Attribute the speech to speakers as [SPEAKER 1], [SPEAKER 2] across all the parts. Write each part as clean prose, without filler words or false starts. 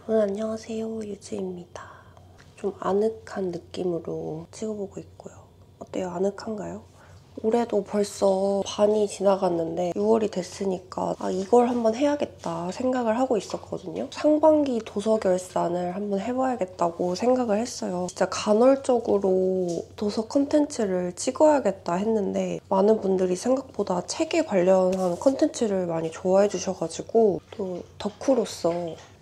[SPEAKER 1] 여러분 안녕하세요, 유주입니다. 좀 아늑한 느낌으로 찍어보고 있고요. 어때요? 아늑한가요? 올해도 벌써 반이 지나갔는데 6월이 됐으니까 이걸 한번 해야겠다 생각을 하고 있었거든요. 상반기 도서 결산을 한번 해봐야겠다고 생각을 했어요. 진짜 간헐적으로 도서 컨텐츠를 찍어야겠다 했는데 많은 분들이 생각보다 책에 관련한 컨텐츠를 많이 좋아해 주셔가지고 또 덕후로서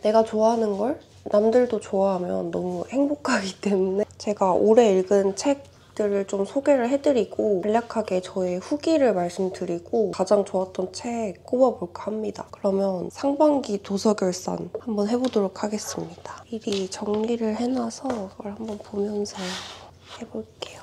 [SPEAKER 1] 내가 좋아하는 걸 남들도 좋아하면 너무 행복하기 때문에 제가 올해 읽은 책들을 좀 소개를 해드리고 간략하게 저의 후기를 말씀드리고 가장 좋았던 책 꼽아볼까 합니다. 그러면 상반기 도서 결산 한번 해보도록 하겠습니다. 미리 정리를 해놔서 그걸 한번 보면서 해볼게요.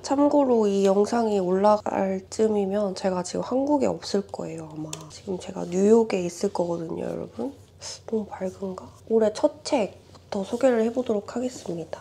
[SPEAKER 1] 참고로 이 영상이 올라갈 쯤이면 제가 지금 한국에 없을 거예요, 아마. 지금 제가 뉴욕에 있을 거거든요, 여러분. 너무 밝은가? 올해 첫 책부터 소개를 해보도록 하겠습니다.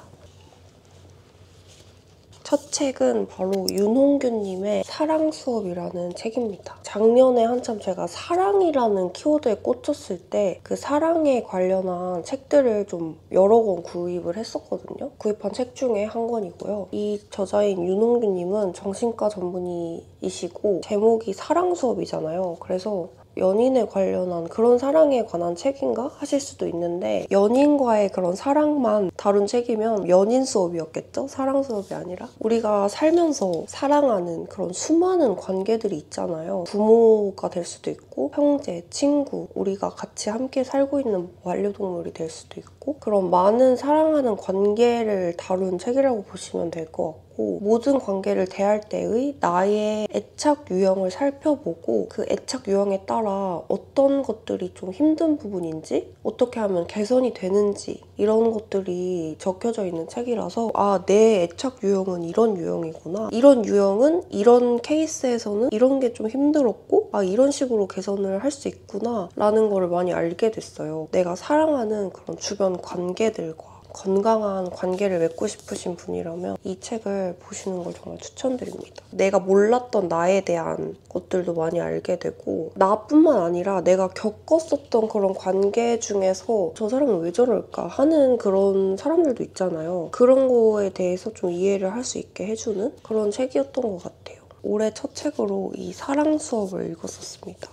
[SPEAKER 1] 첫 책은 바로 윤홍규님의 사랑수업이라는 책입니다. 작년에 한참 제가 사랑이라는 키워드에 꽂혔을 때 그 사랑에 관련한 책들을 좀 여러 권 구입을 했었거든요. 구입한 책 중에 한 권이고요. 이 저자인 윤홍규님은 정신과 전문의이시고 제목이 사랑수업이잖아요. 그래서 연인에 관련한 그런 사랑에 관한 책인가 하실 수도 있는데 연인과의 그런 사랑만 다룬 책이면 연인 수업이었겠죠? 사랑 수업이 아니라 우리가 살면서 사랑하는 그런 수많은 관계들이 있잖아요. 부모가 될 수도 있고 형제, 친구, 우리가 같이 함께 살고 있는 반려동물이 될 수도 있고 그런 많은 사랑하는 관계를 다룬 책이라고 보시면 될 것 같고 모든 관계를 대할 때의 나의 애착 유형을 살펴보고 그 애착 유형에 따라 어떤 것들이 좀 힘든 부분인지 어떻게 하면 개선이 되는지 이런 것들이 적혀져 있는 책이라서 내 애착 유형은 이런 유형이구나. 이런 유형은 이런 케이스에서는 이런 게 좀 힘들었고 이런 식으로 개선을 할 수 있구나 라는 거를 많이 알게 됐어요. 내가 사랑하는 그런 주변 관계들과 건강한 관계를 맺고 싶으신 분이라면 이 책을 보시는 걸 정말 추천드립니다. 내가 몰랐던 나에 대한 것들도 많이 알게 되고 나뿐만 아니라 내가 겪었었던 그런 관계 중에서 저 사람은 왜 저럴까 하는 그런 사람들도 있잖아요. 그런 거에 대해서 좀 이해를 할 수 있게 해주는 그런 책이었던 것 같아요. 올해 첫 책으로 이 사랑 수업을 읽었었습니다.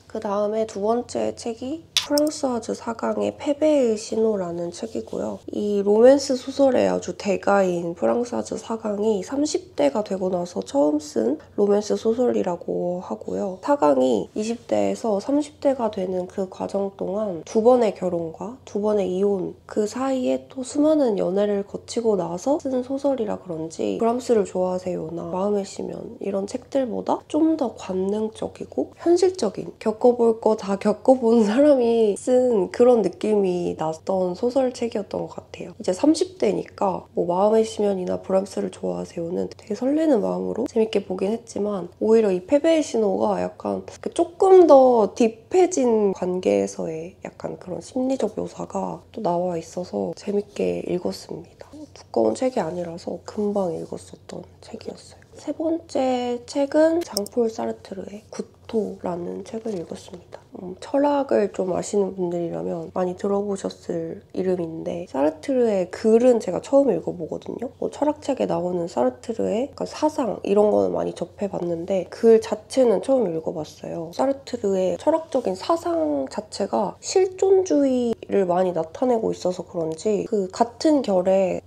[SPEAKER 1] 그 다음에 두 번째 책이 프랑스와즈 사강의 패배의 신호라는 책이고요. 이 로맨스 소설의 아주 대가인 프랑스와즈 사강이 30대가 되고 나서 처음 쓴 로맨스 소설이라고 하고요. 사강이 20대에서 30대가 되는 그 과정 동안 두 번의 결혼과 두 번의 이혼 그 사이에 또 수많은 연애를 거치고 나서 쓴 소설이라 그런지 브람스를 좋아하세요나 마음의 시면 이런 책들보다 좀 더 관능적이고 현실적인 겪어볼 거 다 겪어본 사람이 쓴 그런 느낌이 났던 소설책이었던 것 같아요. 이제 30대니까 마음의 시면이나 브람스를 좋아하세요는 되게 설레는 마음으로 재밌게 보긴 했지만 오히려 이 패배의 신호가 약간 조금 더 딥해진 관계에서의 약간 그런 심리적 묘사가 또 나와 있어서 재밌게 읽었습니다. 두꺼운 책이 아니라서 금방 읽었었던 책이었어요. 세 번째 책은 장폴 사르트르의 구토라는 책을 읽었습니다. 철학을 좀 아시는 분들이라면 많이 들어보셨을 이름인데 사르트르의 글은 제가 처음 읽어보거든요. 철학책에 나오는 사르트르의 사상 이런 거는 많이 접해봤는데 글 자체는 처음 읽어봤어요. 사르트르의 철학적인 사상 자체가 실존주의를 많이 나타내고 있어서 그런지 그 같은 결의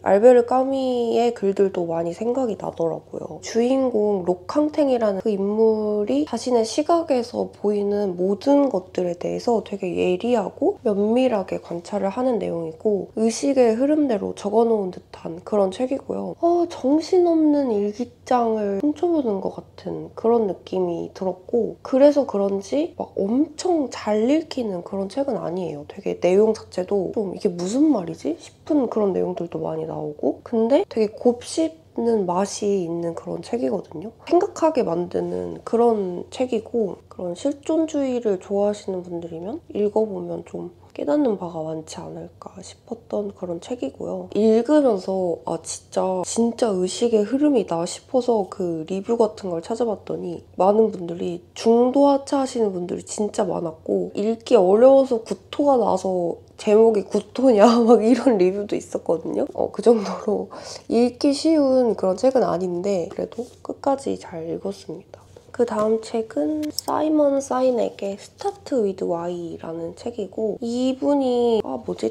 [SPEAKER 1] 알베르 까미의 글들도 많이 생각이 나더라고요. 주인공 록캉탱이라는 그 인물이 자신의 시각에서 보이는 모든 것들에 대해서 되게 예리하고 면밀하게 관찰을 하는 내용이고 의식의 흐름대로 적어놓은 듯한 그런 책이고요. 정신없는 일기장을 훔쳐보는 것 같은 그런 느낌이 들었고 그래서 그런지 막 엄청 잘 읽히는 그런 책은 아니에요. 되게 내용 자체도 좀 이게 무슨 말이지? 싶은 그런 내용들도 많이 나오고 근데 되게 곱씹는 맛이 있는 그런 책이거든요. 생각하게 만드는 그런 책이고 그런 실존주의를 좋아하시는 분들이면 읽어보면 좀 깨닫는 바가 많지 않을까 싶었던 그런 책이고요. 읽으면서 진짜 의식의 흐름이다 싶어서 그 리뷰 같은 걸 찾아봤더니 많은 분들이 중도하차 하시는 분들이 진짜 많았고 읽기 어려워서 구토가 나서 제목이 구토냐 막 이런 리뷰도 있었거든요. 그 정도로 읽기 쉬운 그런 책은 아닌데 그래도 끝까지 잘 읽었습니다. 그 다음 책은 사이먼 사이넥의 Start with Why라는 책이고, 이분이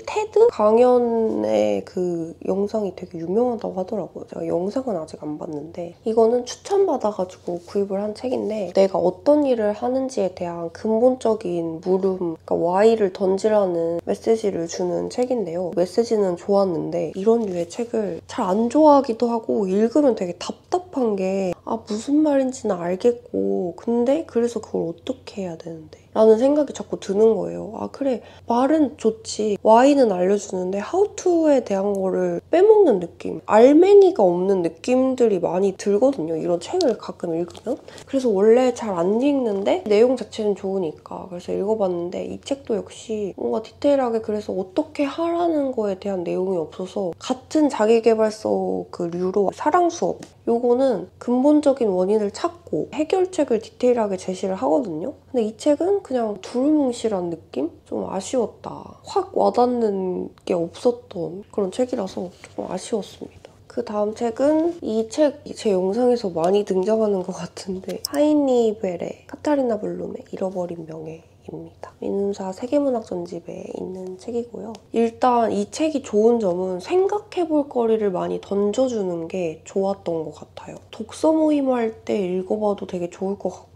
[SPEAKER 1] 테드 강연의 그 영상이 되게 유명하다고 하더라고요. 제가 영상은 아직 안 봤는데 이거는 추천받아가지고 구입을 한 책인데, 내가 어떤 일을 하는지에 대한 근본적인 물음, 그러니까 Why를 던지라는 메시지를 주는 책인데요. 메시지는 좋았는데 이런 류의 책을 잘 안 좋아하기도 하고 읽으면 되게 답답한 게 무슨 말인지는 알겠고 근데 그래서 그걸 어떻게 해야 되는데 라는 생각이 자꾸 드는 거예요. 그래, 말은 좋지, why는 알려주는데 how to에 대한 거를 빼먹는 느낌, 알맹이가 없는 느낌들이 많이 들거든요. 이런 책을 가끔 읽으면. 그래서 원래 잘 안 읽는데 내용 자체는 좋으니까 그래서 읽어봤는데, 이 책도 역시 뭔가 디테일하게 그래서 어떻게 하라는 거에 대한 내용이 없어서, 같은 자기계발서 그 류로 사랑 수업, 요거는 근본적인 원인을 찾고 해결책을 디테일하게 제시를 하거든요. 근데 이 책은 그냥 두루뭉실한 느낌? 좀 아쉬웠다. 확 와닿는 게 없었던 그런 책이라서 조금 아쉬웠습니다. 그 다음 책은 이 책 제 영상에서 많이 등장하는 것 같은데, 하이니 벨의 카타리나 블룸의 잃어버린 명예 입니다. 민음사 세계문학 전집에 있는 책이고요. 일단 이 책이 좋은 점은 생각해볼 거리를 많이 던져주는 게 좋았던 것 같아요. 독서 모임 할 때 읽어봐도 되게 좋을 것 같고,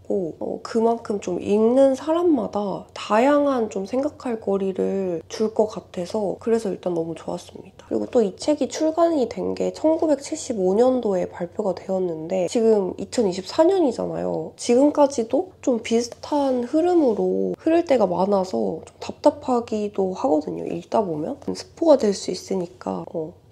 [SPEAKER 1] 그만큼 좀 읽는 사람마다 다양한 좀 생각할 거리를 줄 것 같아서 그래서 일단 너무 좋았습니다. 그리고 또 이 책이 출간이 된 게 1975년도에 발표가 되었는데 지금 2024년이잖아요. 지금까지도 좀 비슷한 흐름으로 흐를 때가 많아서 좀 답답하기도 하거든요. 읽다 보면. 스포가 될 수 있으니까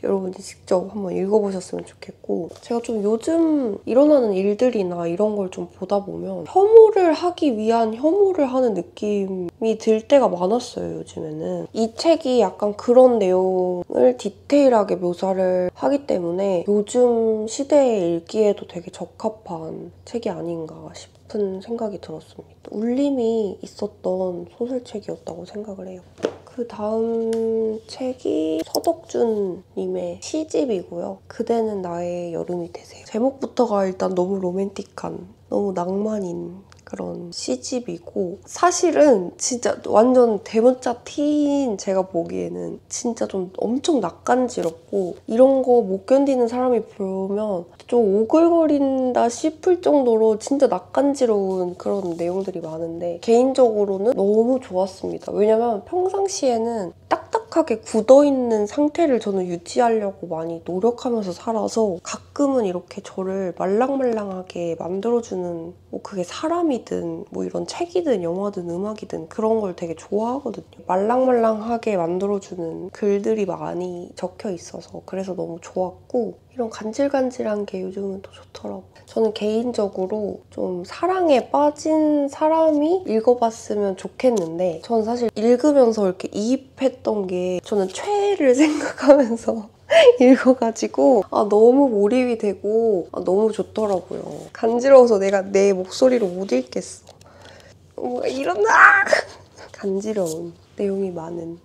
[SPEAKER 1] 여러분이 직접 한번 읽어보셨으면 좋겠고, 제가 좀 요즘 일어나는 일들이나 이런 걸 좀 보다 보면 혐오를 하기 위한 혐오를 하는 느낌이 들 때가 많았어요, 요즘에는. 이 책이 약간 그런 내용을 디테일하게 묘사를 하기 때문에 요즘 시대에 읽기에도 되게 적합한 책이 아닌가 싶은 생각이 들었습니다. 울림이 있었던 소설책이었다고 생각을 해요. 그 다음 책이 서덕준님의 시집이고요. 그대는 나의 여름이 되세요. 제목부터가 일단 너무 로맨틱한, 너무 낭만인 그런 시집이고, 사실은 진짜 완전 대문자 T인 제가 보기에는 진짜 좀 엄청 낯간지럽고 이런 거 못 견디는 사람이 보면 좀 오글거린다 싶을 정도로 진짜 낯간지러운 그런 내용들이 많은데, 개인적으로는 너무 좋았습니다. 왜냐면 평상시에는 딱딱하게 굳어있는 상태를 저는 유지하려고 많이 노력하면서 살아서 가끔은 이렇게 저를 말랑말랑하게 만들어주는, 그게 사람이든 이런 책이든 영화든 음악이든 그런 걸 되게 좋아하거든요. 말랑말랑하게 만들어주는 글들이 많이 적혀 있어서 그래서 너무 좋았고, 이런 간질간질한 게 요즘은 더 좋더라고요. 저는 개인적으로 좀 사랑에 빠진 사람이 읽어봤으면 좋겠는데, 저는 사실 읽으면서 이렇게 이입했던 게 저는 최애를 생각하면서 읽어가지고 너무 몰입이 되고 너무 좋더라고요. 간지러워서 내가 내 목소리로 못 읽겠어. 이런 간지러운 내용이 많은,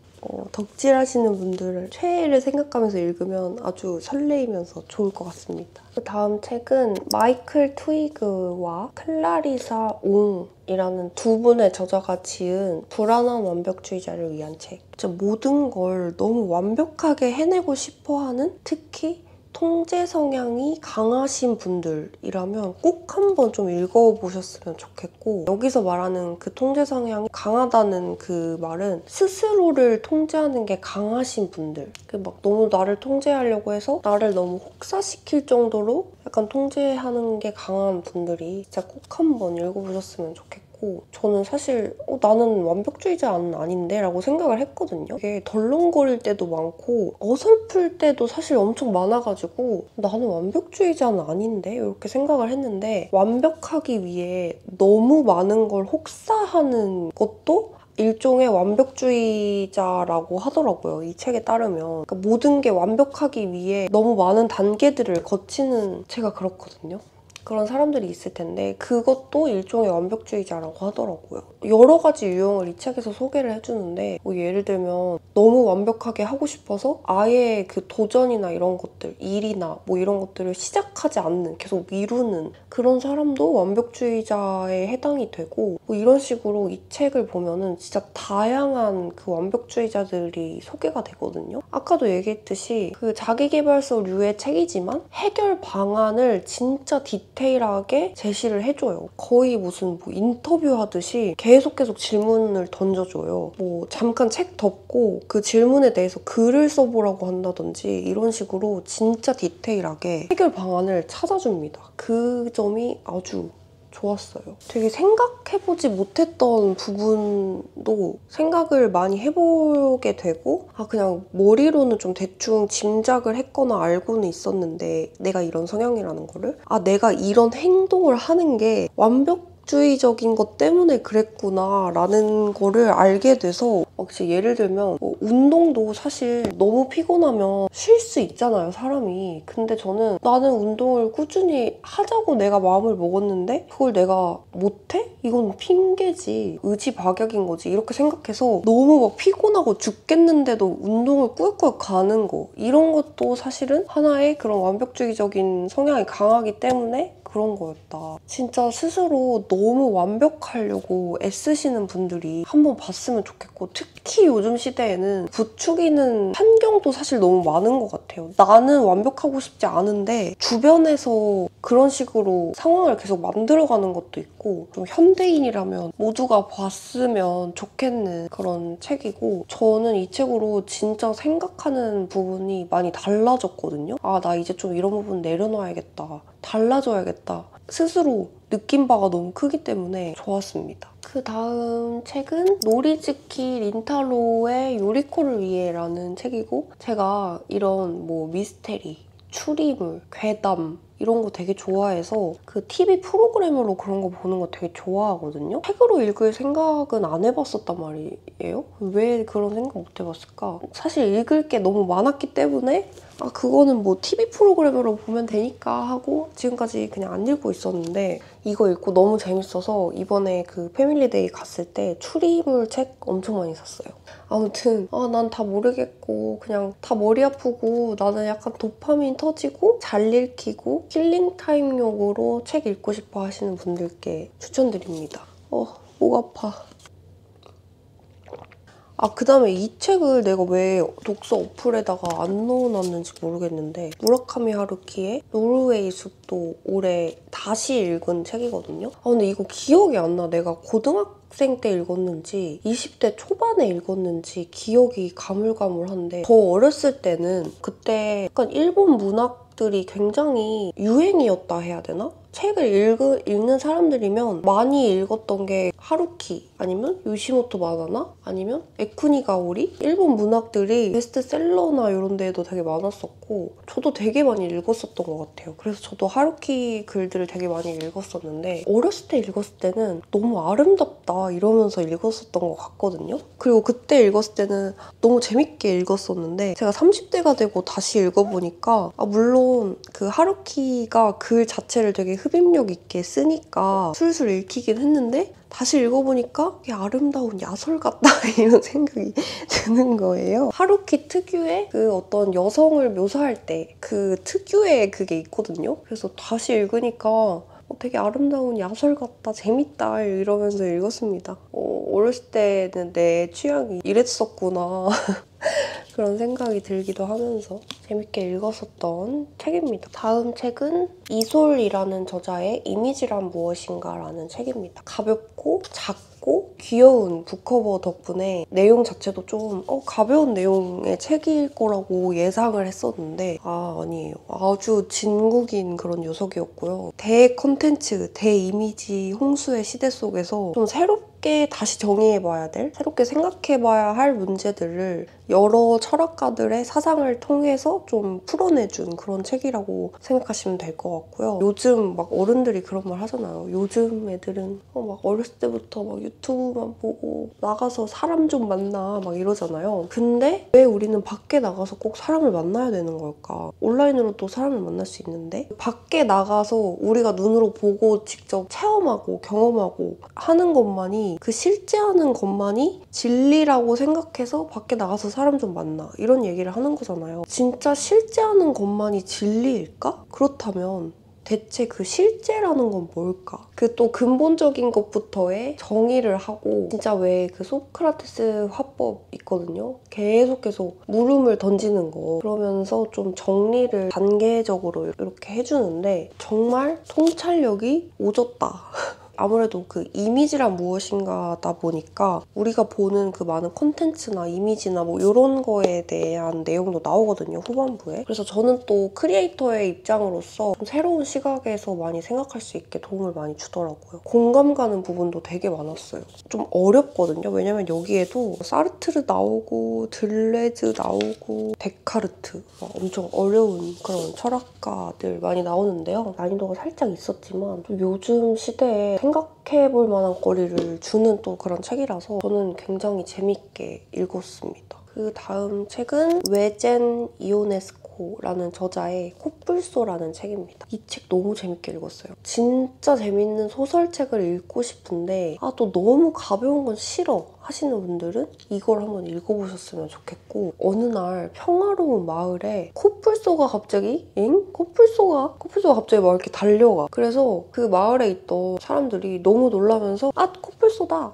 [SPEAKER 1] 덕질하시는 분들을 최애를 생각하면서 읽으면 아주 설레이면서 좋을 것 같습니다. 그 다음 책은 마이클 트위그와 클라리사 옹이라는 두 분의 저자가 지은 불안한 완벽주의자를 위한 책. 진짜 모든 걸 너무 완벽하게 해내고 싶어하는, 특히 통제 성향이 강하신 분들이라면 꼭 한번 좀 읽어보셨으면 좋겠고, 여기서 말하는 그 통제 성향이 강하다는 그 말은 스스로를 통제하는 게 강하신 분들, 막 너무 나를 통제하려고 해서 나를 너무 혹사시킬 정도로 약간 통제하는 게 강한 분들이 진짜 꼭 한번 읽어보셨으면 좋겠고, 저는 사실 나는 완벽주의자는 아닌데 라고 생각을 했거든요. 이게 덜렁거릴 때도 많고 어설플 때도 사실 엄청 많아가지고 나는 완벽주의자는 아닌데 이렇게 생각을 했는데, 완벽하기 위해 너무 많은 걸 혹사하는 것도 일종의 완벽주의자라고 하더라고요. 이 책에 따르면. 그러니까 모든 게 완벽하기 위해 너무 많은 단계들을 거치는, 제가 그렇거든요. 그런 사람들이 있을 텐데 그것도 일종의 완벽주의자라고 하더라고요. 여러 가지 유형을 이 책에서 소개를 해주는데 뭐 예를 들면 너무 완벽하게 하고 싶어서 아예 그 도전이나 이런 것들, 일이나 뭐 이런 것들을 시작하지 않는, 계속 미루는 그런 사람도 완벽주의자에 해당이 되고 뭐 이런 식으로 이 책을 보면은 진짜 다양한 그 완벽주의자들이 소개가 되거든요. 아까도 얘기했듯이 그 자기계발서류의 책이지만 해결 방안을 진짜 디테일하게 제시를 해줘요. 거의 무슨 뭐 인터뷰 하듯이 계속 질문을 던져줘요. 뭐 잠깐 책 덮고 그 질문에 대해서 글을 써보라고 한다든지 이런 식으로 진짜 디테일하게 해결 방안을 찾아줍니다. 그 점이 아주 좋았어요. 되게 생각해보지 못했던 부분도 생각을 많이 해보게 되고 그냥 머리로는 좀 대충 짐작을 했거나 알고는 있었는데 내가 이런 성향이라는 거를 내가 이런 행동을 하는 게 완벽주의적인 것 때문에 그랬구나 라는 거를 알게 돼서 혹시 예를 들면 뭐 운동도 사실 너무 피곤하면 쉴 수 있잖아요, 사람이. 근데 저는 나는 운동을 꾸준히 하자고 내가 마음을 먹었는데 그걸 내가 못해? 이건 핑계지. 의지박약인 거지. 이렇게 생각해서 너무 막 피곤하고 죽겠는데도 운동을 꾸역꾸역 가는 거. 이런 것도 사실은 하나의 그런 완벽주의적인 성향이 강하기 때문에 그런 거였다. 진짜 스스로 너무 완벽하려고 애쓰시는 분들이 한번 봤으면 좋겠고 특히 요즘 시대에는 부추기는 환경도 사실 너무 많은 것 같아요. 나는 완벽하고 싶지 않은데 주변에서 그런 식으로 상황을 계속 만들어가는 것도 있고 좀 현대인이라면 모두가 봤으면 좋겠는 그런 책이고 저는 이 책으로 진짜 생각하는 부분이 많이 달라졌거든요. 나 이제 좀 이런 부분 내려놔야겠다. 달라져야겠다. 스스로 느낀 바가 너무 크기 때문에 좋았습니다. 그 다음 책은 노리즈키 린타로의 요리코를 위해라는 책이고 제가 이런 뭐 미스테리, 추리물, 괴담 이런 거 되게 좋아해서 그 TV 프로그램으로 그런 거 보는 거 되게 좋아하거든요. 책으로 읽을 생각은 안 해봤었단 말이에요. 왜 그런 생각 못 해봤을까? 사실 읽을 게 너무 많았기 때문에 그거는 뭐 TV 프로그램으로 보면 되니까 하고 지금까지 그냥 안 읽고 있었는데 이거 읽고 너무 재밌어서 이번에 그 패밀리데이 갔을 때 추리물 책 엄청 많이 샀어요. 아무튼 난 다 모르겠고 그냥 다 머리 아프고 나는 약간 도파민 터지고 잘 읽히고 힐링타임용으로 책 읽고 싶어 하시는 분들께 추천드립니다. 목 아파. 그 다음에 이 책을 내가 왜 독서 어플에다가 안 넣어놨는지 모르겠는데 무라카미 하루키의 노르웨이 숲도 올해 다시 읽은 책이거든요. 근데 이거 기억이 안 나. 내가 고등학생 때 읽었는지 20대 초반에 읽었는지 기억이 가물가물한데 더 어렸을 때는 그때 약간 일본 문학들이 굉장히 유행이었다 해야 되나? 책을 읽는 사람들이면 많이 읽었던 게 하루키 아니면 요시모토 마나나 아니면 에쿠니 가오리? 일본 문학들이 베스트셀러나 이런 데에도 되게 많았었고 저도 되게 많이 읽었었던 것 같아요. 그래서 저도 하루키 글들을 되게 많이 읽었었는데 어렸을 때 읽었을 때는 너무 아름답다 이러면서 읽었었던 것 같거든요. 그리고 그때 읽었을 때는 너무 재밌게 읽었었는데 제가 30대가 되고 다시 읽어보니까 물론 그 하루키가 글 자체를 되게 흡입력 있게 쓰니까 술술 읽히긴 했는데 다시 읽어보니까 이게 아름다운 야설 같다 이런 생각이 드는 거예요. 하루키 특유의 그 어떤 여성을 묘사할 때 그 특유의 그게 있거든요. 그래서 다시 읽으니까 되게 아름다운 야설 같다, 재밌다 이러면서 읽었습니다. 어렸을 때는 내 취향이 이랬었구나 그런 생각이 들기도 하면서 재밌게 읽었었던 책입니다. 다음 책은 이솔이라는 저자의 이미지란 무엇인가 라는 책입니다. 가볍고 작고 귀여운 북커버 덕분에 내용 자체도 좀 가벼운 내용의 책일 거라고 예상을 했었는데 아니에요. 아주 진국인 그런 녀석이었고요. 대컨텐츠, 대이미지 홍수의 시대 속에서 좀 새롭게 다시 정의해봐야 될, 새롭게 생각해봐야 할 문제들을 여러 철학가들의 사상을 통해서 하면서 좀 풀어내준 그런 책이라고 생각하시면 될 것 같고요. 요즘 막 어른들이 그런 말 하잖아요. 요즘 애들은 막 어렸을 때부터 막 유튜브만 보고 나가서 사람 좀 만나 막 이러잖아요. 근데 왜 우리는 밖에 나가서 꼭 사람을 만나야 되는 걸까? 온라인으로 또 사람을 만날 수 있는데 밖에 나가서 우리가 눈으로 보고 직접 체험하고 경험하고 하는 것만이 그 실제 하는 것만이 진리라고 생각해서 밖에 나가서 사람 좀 만나 이런 얘기를 하는 거잖아요. 진짜 실제 하는 것만이 진리일까? 그렇다면 대체 그 실제라는 건 뭘까? 그 또 근본적인 것부터의 정의를 하고 진짜 왜 그 소크라테스 화법 있거든요. 계속해서 물음을 던지는 거 그러면서 좀 정리를 단계적으로 이렇게 해주는데 정말 통찰력이 오졌다. 아무래도 그 이미지란 무엇인가다 보니까 우리가 보는 그 많은 콘텐츠나 이미지나 뭐 이런 거에 대한 내용도 나오거든요, 후반부에. 그래서 저는 또 크리에이터의 입장으로서 좀 새로운 시각에서 많이 생각할 수 있게 도움을 많이 주더라고요. 공감 가는 부분도 되게 많았어요. 좀 어렵거든요. 왜냐면 여기에도 사르트르 나오고 들레즈 나오고 데카르트 엄청 어려운 그런 철학가들 많이 나오는데요. 난이도가 살짝 있었지만 좀 요즘 시대에 생각해볼 만한 거리를 주는 또 그런 책이라서 저는 굉장히 재밌게 읽었습니다. 그 다음 책은 외젠 이오네스코라는 저자의 코뿔소라는 책입니다. 이 책 너무 재밌게 읽었어요. 진짜 재밌는 소설책을 읽고 싶은데 또 너무 가벼운 건 싫어 하시는 분들은 이걸 한번 읽어보셨으면 좋겠고 어느 날 평화로운 마을에 코뿔소가 갑자기 코뿔소가 갑자기 막 이렇게 달려가. 그래서 그 마을에 있던 사람들이 너무 놀라면서 코뿔소다!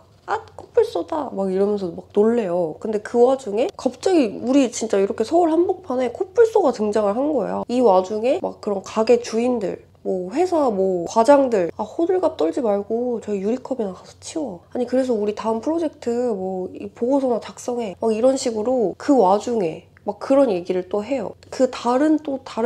[SPEAKER 1] 코뿔소다! 막 이러면서 막 놀래요. 근데 그 와중에 갑자기 우리 진짜 이렇게 서울 한복판에 코뿔소가 등장을 한 거야. 이 와중에 막 그런 가게 주인들 회사 과장들 호들갑 떨지 말고 저희 유리컵이나 가서 치워. 아니 그래서 우리 다음 프로젝트 이 보고서나 작성해. 막 이런 식으로 그 와중에 막 그런 얘기를 또 해요. 그 다른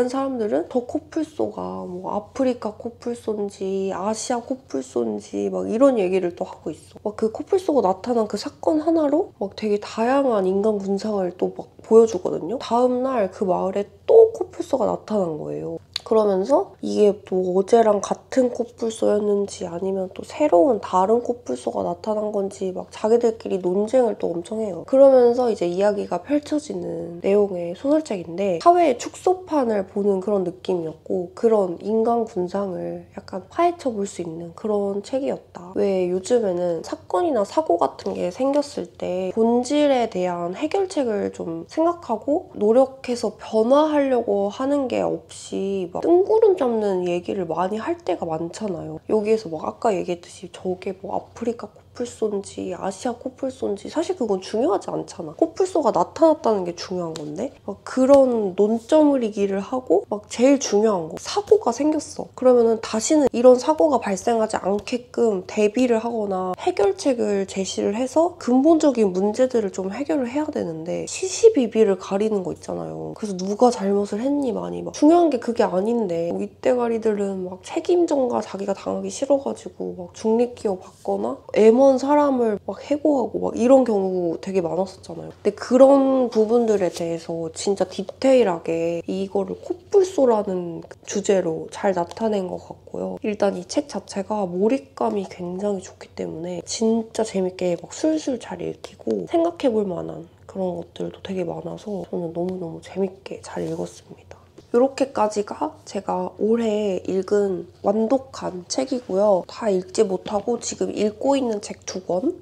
[SPEAKER 1] 사람들은 저 코뿔소가 아프리카 코뿔소인지 아시아 코뿔소인지 막 이런 얘기를 또 하고 있어. 그 코뿔소가 나타난 그 사건 하나로 되게 다양한 인간 군상을 또 보여주거든요. 다음날 그 마을에 또 코뿔소가 나타난 거예요. 그러면서 이게 또 어제랑 같은 코뿔소였는지 아니면 또 새로운 다른 코뿔소가 나타난 건지 자기들끼리 논쟁을 또 엄청 해요. 그러면서 이제 이야기가 펼쳐지는 내용의 소설책인데 사회의 축소판을 보는 그런 느낌이었고 그런 인간 군상을 약간 파헤쳐 볼 수 있는 그런 책이었다. 왜 요즘에는 사건이나 사고 같은 게 생겼을 때 본질에 대한 해결책을 좀 생각하고 노력해서 변화하려고 하는 게 없이 뜬구름 잡는 얘기를 많이 할 때가 많잖아요. 여기에서 아까 얘기했듯이 저게 아프리카 코뿔소인지 아시아 코뿔소인지 사실 그건 중요하지 않잖아. 코뿔소가 나타났다는 게 중요한 건데 그런 논점을이기를 하고 제일 중요한 거 사고가 생겼어. 그러면은 다시는 이런 사고가 발생하지 않게끔 대비를 하거나 해결책을 제시를 해서 근본적인 문제들을 좀 해결을 해야 되는데 시시비비를 가리는 거 있잖아요. 그래서 누가 잘못을 했니 많이 중요한 게 그게 아닌데 윗대가리들은 책임전가 자기가 당하기 싫어가지고 중립기업 받거나 M1 사람을 해고하고 이런 경우 되게 많았었잖아요. 근데 그런 부분들에 대해서 진짜 디테일하게 이거를 코뿔소라는 주제로 잘 나타낸 것 같고요. 일단 이 책 자체가 몰입감이 굉장히 좋기 때문에 진짜 재밌게 술술 잘 읽히고 생각해볼 만한 그런 것들도 되게 많아서 저는 너무너무 재밌게 잘 읽었습니다. 이렇게까지가 제가 올해 읽은 완독한 책이고요. 다 읽지 못하고 지금 읽고 있는 책 2권.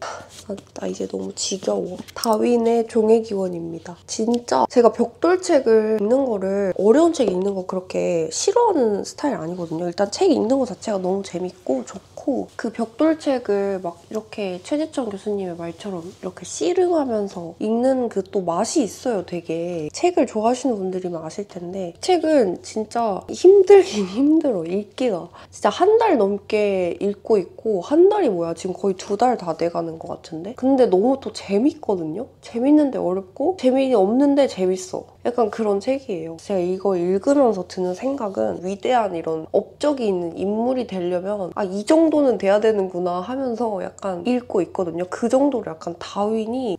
[SPEAKER 1] 나 이제 너무 지겨워. 다윈의 종의 기원입니다. 진짜 제가 벽돌책을 읽는 거를 어려운 책 읽는 거 그렇게 싫어하는 스타일 아니거든요. 일단 책 읽는 거 자체가 너무 재밌고 좋고 그 벽돌책을 이렇게 최재천 교수님의 말처럼 이렇게 씨름하면서 읽는 그 또 맛이 있어요, 되게. 책을 좋아하시는 분들이면 아실 텐데 책은 진짜 힘들긴 힘들어, 읽기가. 진짜 한 달 넘게 읽고 있고 한 달이 뭐야, 지금 거의 2달 다 돼가는 것 같은데? 근데 너무 또 재밌거든요? 재밌는데 어렵고 재미없는데 재밌어. 약간 그런 책이에요. 제가 이거 읽으면서 드는 생각은 위대한 이런 업적이 있는 인물이 되려면 이 정도는 돼야 되는구나 하면서 약간 읽고 있거든요. 그 정도로 약간 다윈이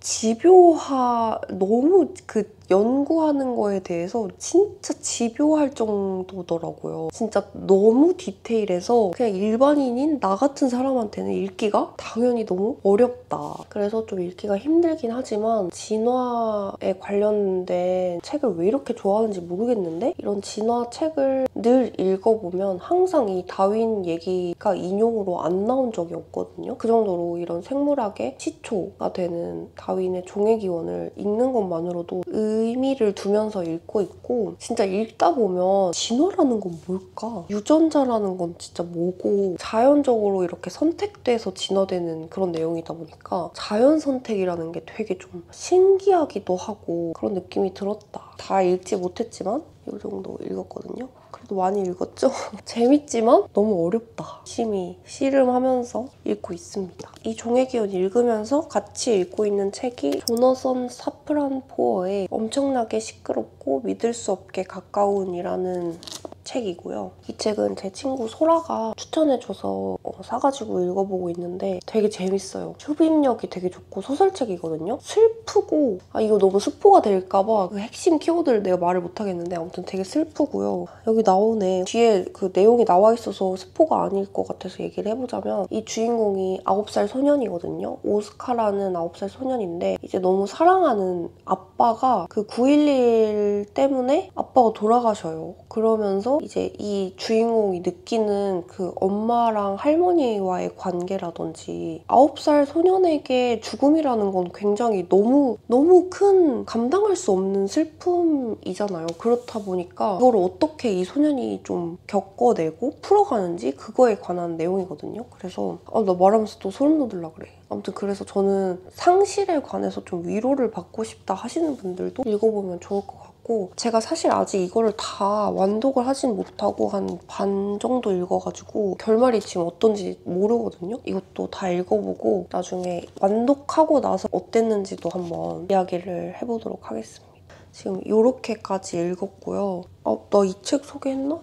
[SPEAKER 1] 너무 그 연구하는 거에 대해서 진짜 집요할 정도더라고요. 진짜 너무 디테일해서 그냥 일반인인 나 같은 사람한테는 읽기가 당연히 너무 어렵다. 그래서 좀 읽기가 힘들긴 하지만 진화에 관련된 책을 왜 이렇게 좋아하는지 모르겠는데 이런 진화 책을 늘 읽어보면 항상 이 다윈 얘기가 인용으로 안 나온 적이 없거든요. 그 정도로 이런 생물학의 시초가 되는 다윈의 종의 기원을 읽는 것만으로도 의미를 두면서 읽고 있고 진짜 읽다 보면 진화라는 건 뭘까? 유전자라는 건 진짜 뭐고 자연적으로 이렇게 선택돼서 진화되는 그런 내용이다 보니까 자연 선택이라는 게 되게 좀 신기하기도 하고 그런 느낌이 들었다. 다 읽지 못했지만 이 정도 읽었거든요. 그래도 많이 읽었죠? 재밌지만 너무 어렵다. 열심히 씨름하면서 읽고 있습니다. 이 종의 기원 읽으면서 같이 읽고 있는 책이 조너선 사프란 포어의 엄청나게 시끄럽고 믿을 수 없게 가까운이라는 책이고요. 이 책은 제 친구 소라가 추천해줘서 사가지고 읽어보고 있는데 되게 재밌어요. 흡입력이 되게 좋고 소설책이거든요. 슬프고 이거 너무 스포가 될까봐 그 핵심 키워드를 내가 말을 못하겠는데 아무튼 되게 슬프고요. 여기 나오네. 뒤에 그 내용이 나와 있어서 스포가 아닐 것 같아서 얘기를 해보자면 이 주인공이 9살 소년이거든요. 오스카라는 9살 소년인데 이제 너무 사랑하는 아빠가 그 9.11 때문에 아빠가 돌아가셔요. 그러면서 이제 이 주인공이 느끼는 그 엄마랑 할머니와의 관계라든지 9살 소년에게 죽음이라는 건 굉장히 너무 큰 감당할 수 없는 슬픔이잖아요. 그렇다 보니까 그걸 어떻게 이 소년이 좀 겪어내고 풀어가는지 그거에 관한 내용이거든요. 그래서 나 말하면서 또 소름 돋으려 그래. 아무튼 그래서 저는 상실에 관해서 좀 위로를 받고 싶다 하시는 분들도 읽어보면 좋을 것 같아요. 제가 사실 아직 이거를 다 완독을 하진 못하고 한 반 정도 읽어가지고 결말이 지금 어떤지 모르거든요. 이것도 다 읽어보고 나중에 완독하고 나서 어땠는지도 한번 이야기를 해보도록 하겠습니다. 지금 이렇게까지 읽었고요. 나 이 책 소개했나?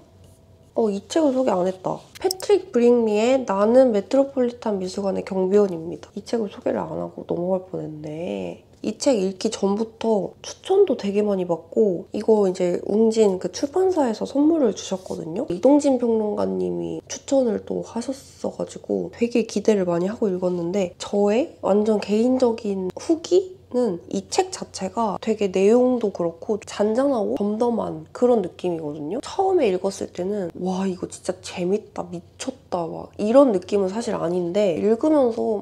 [SPEAKER 1] 이 책을 소개 안 했다. 패트릭 브링리의 나는 메트로폴리탄 미술관의 경비원입니다. 이 책을 소개를 안 하고 넘어갈 뻔했네. 이 책 읽기 전부터 추천도 되게 많이 받고 이거 이제 웅진 그 출판사에서 선물을 주셨거든요. 이동진 평론가님이 추천을 또 하셨어가지고 되게 기대를 많이 하고 읽었는데 저의 완전 개인적인 후기? 이 책 자체가 되게 내용도 그렇고 잔잔하고 덤덤한 그런 느낌이거든요. 처음에 읽었을 때는 와 이거 진짜 재밌다 미쳤다 막 이런 느낌은 사실 아닌데 읽으면서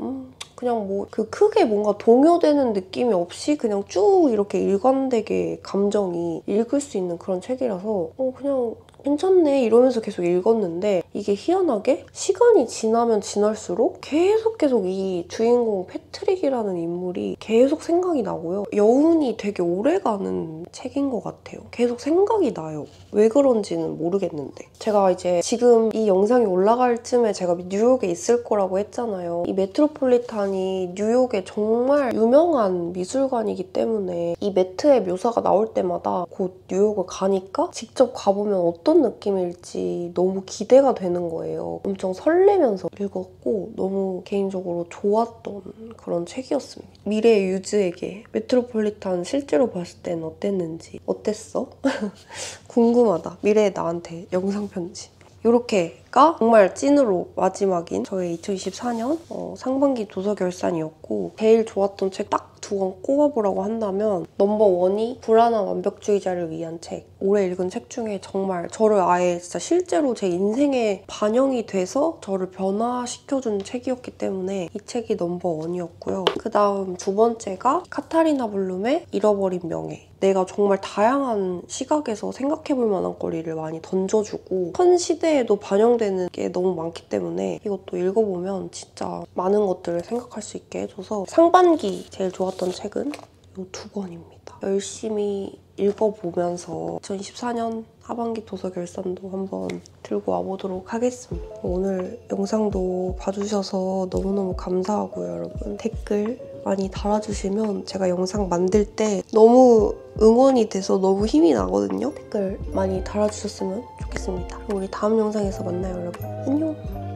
[SPEAKER 1] 그냥 뭐 그 크게 뭔가 동요되는 느낌이 없이 그냥 쭉 이렇게 일관되게 감정이 읽을 수 있는 그런 책이라서 그냥 괜찮네 이러면서 계속 읽었는데 이게 희한하게 시간이 지나면 지날수록 계속 이 주인공 패트릭이라는 인물이 계속 생각이 나고요. 여운이 되게 오래가는 책인 것 같아요. 계속 생각이 나요. 왜 그런지는 모르겠는데 제가 이제 지금 이 영상이 올라갈 쯤에 제가 뉴욕에 있을 거라고 했잖아요. 이 메트로폴리탄이 뉴욕의 정말 유명한 미술관이기 때문에 이 매트의 묘사가 나올 때마다 곧 뉴욕을 가니까 직접 가보면 어떤 느낌일지 너무 기대가 되는 거예요. 엄청 설레면서 읽었고 너무 개인적으로 좋았던 그런 책이었습니다. 미래의 유즈에게 메트로폴리탄 실제로 봤을 땐 어땠는지 어땠어? 궁금하다. 미래의 나한테 영상 편지. 이렇게가 정말 찐으로 마지막인 저의 2024년 상반기 도서 결산이었고 제일 좋았던 책 딱 두 권 꼽아보라고 한다면 넘버1이 불안한 완벽주의자를 위한 책. 올해 읽은 책 중에 정말 저를 아예 진짜 실제로 제 인생에 반영이 돼서 저를 변화시켜준 책이었기 때문에 이 책이 넘버1이었고요. 그 다음 두 번째가 카타리나 블룸의 잃어버린 명예. 내가 정말 다양한 시각에서 생각해볼 만한 거리를 많이 던져주고 현 시대에도 반영되는 게 너무 많기 때문에 이것도 읽어보면 진짜 많은 것들을 생각할 수 있게 해줘서 상반기 제일 좋았던 책은 이 두 권입니다. 열심히 읽어보면서 2024년 하반기 도서 결산도 한번 들고 와보도록 하겠습니다. 오늘 영상도 봐주셔서 너무너무 감사하고요, 여러분. 댓글 많이 달아주시면 제가 영상 만들 때 너무 응원이 돼서 너무 힘이 나거든요. 댓글 많이 달아주셨으면 좋겠습니다. 그럼 우리 다음 영상에서 만나요, 여러분. 안녕!